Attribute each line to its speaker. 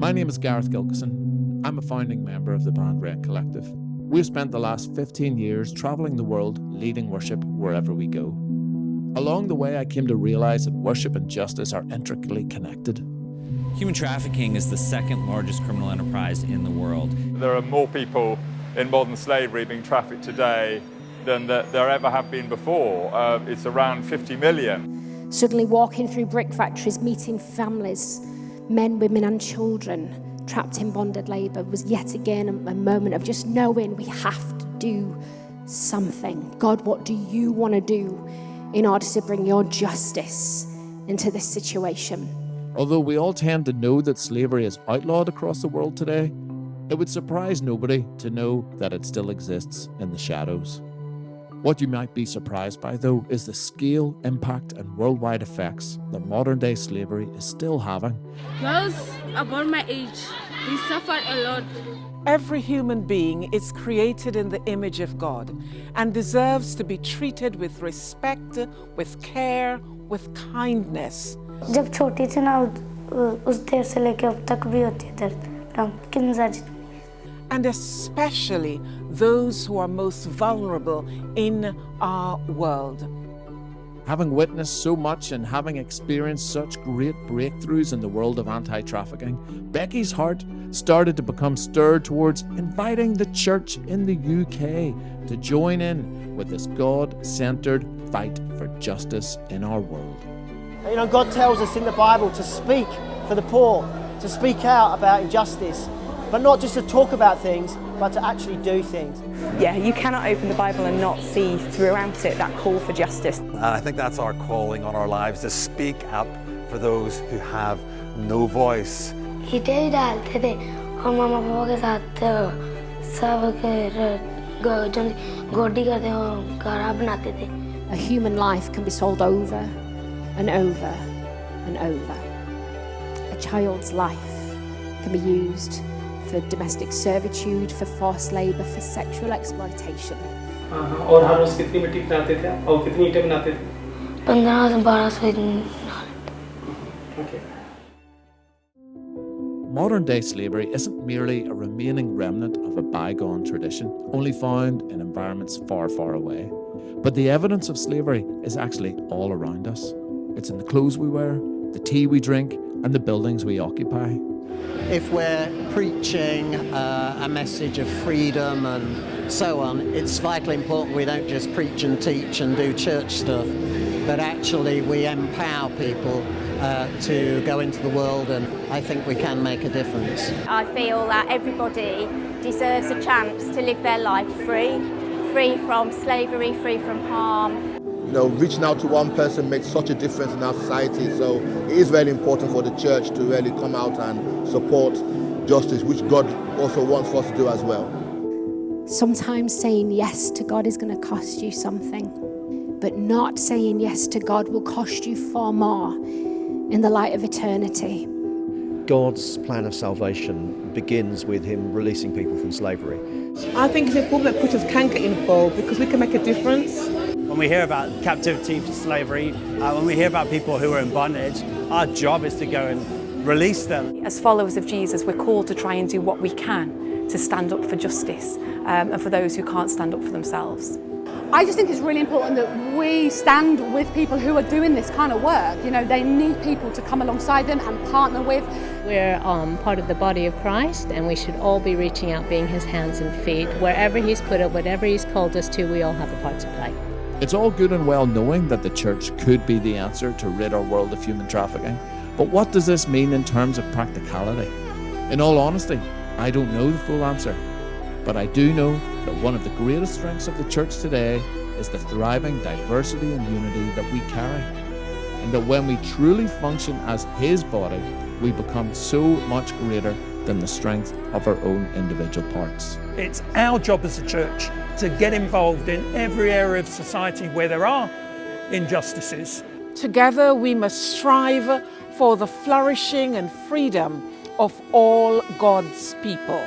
Speaker 1: My name is Gareth Gilkison. I'm a founding member of the band Red Collective. We've spent the last 15 years travelling the world leading worship wherever we go. Along the way, I came to realise that worship and justice are intricately connected.
Speaker 2: Human trafficking is the second largest criminal enterprise in the world.
Speaker 3: There are more people in modern slavery being trafficked today than there ever have been before. It's around 50 million.
Speaker 4: Suddenly walking through brick factories, meeting families, men, women and children trapped in bonded labour was yet again a moment of just knowing we have to do something. God, what do you want to do in order to bring your justice into this situation?
Speaker 1: Although we all tend to know that slavery is outlawed across the world today, it would surprise nobody to know that it still exists in the shadows. What you might be surprised by, though, is the scale, impact and worldwide effects that modern-day slavery is still having.
Speaker 5: Girls about my age, they suffered a lot.
Speaker 6: Every human being is created in the image of God and deserves to be treated with respect, with care, with kindness.
Speaker 7: जब छोटी थी ना उस देर से लेके अब तक भी होती है दर्द
Speaker 6: and especially those who are most vulnerable in our world.
Speaker 1: Having witnessed so much and having experienced such great breakthroughs in the world of anti-trafficking, Becky's heart started to become stirred towards inviting the church in the UK to join in with this God-centered fight for justice in our world.
Speaker 8: You know, God tells us in the Bible to speak for the poor, to speak out about injustice, but not just to talk about things, but to actually do things.
Speaker 9: Yeah, you cannot open the Bible and not see throughout it that call for justice.
Speaker 10: And I think that's our calling on our lives, to speak up for those who have no voice.
Speaker 4: A human life can be sold over and over and over. A child's life can be used for domestic servitude, for forced labour, for sexual exploitation.
Speaker 11: और हर रोज कितनी मिट्टी बनाते थे और कितनी ईंटें बनाते थे?
Speaker 7: 1500-1200.
Speaker 11: Okay.
Speaker 1: Modern-day slavery isn't merely a remaining remnant of a bygone tradition, only found in environments far, far away. But the evidence of slavery is actually all around us. It's in the clothes we wear, the tea we drink, and the buildings we occupy.
Speaker 8: If we're preaching a message of freedom and so on, it's vitally important we don't just preach and teach and do church stuff, but actually we empower people to go into the world, and I think we can make a difference.
Speaker 12: I feel that everybody deserves a chance to live their life free from slavery, free from harm.
Speaker 13: You know, reaching out to one person makes such a difference in our society, so it is very important for the church to really come out and support justice, which God also wants for us to do as well.
Speaker 4: Sometimes saying yes to God is going to cost you something, but not saying yes to God will cost you far more in the light of eternity.
Speaker 14: God's plan of salvation begins with him releasing people from slavery.
Speaker 6: I think it's important that Christians can get involved because we can make a difference.
Speaker 15: When we hear about captivity for slavery, when we hear about people who are in bondage, our job is to go and release them.
Speaker 9: As followers of Jesus, we're called to try and do what we can to stand up for justice and for those who can't stand up for themselves.
Speaker 16: I just think it's really important that we stand with people who are doing this kind of work. You know, they need people to come alongside them and partner with.
Speaker 17: We're part of the body of Christ, and we should all be reaching out, being his hands and feet. Wherever he's put us, whatever he's called us to, we all have a part to play.
Speaker 1: It's all good and well knowing that the church could be the answer to rid our world of human trafficking, but what does this mean in terms of practicality? In all honesty, I don't know the full answer, but I do know that one of the greatest strengths of the church today is the thriving diversity and unity that we carry, and that when we truly function as his body, we become so much greater than the strength of our own individual parts.
Speaker 18: It's our job as a church to get involved in every area of society where there are injustices.
Speaker 6: Together we must strive for the flourishing and freedom of all God's people.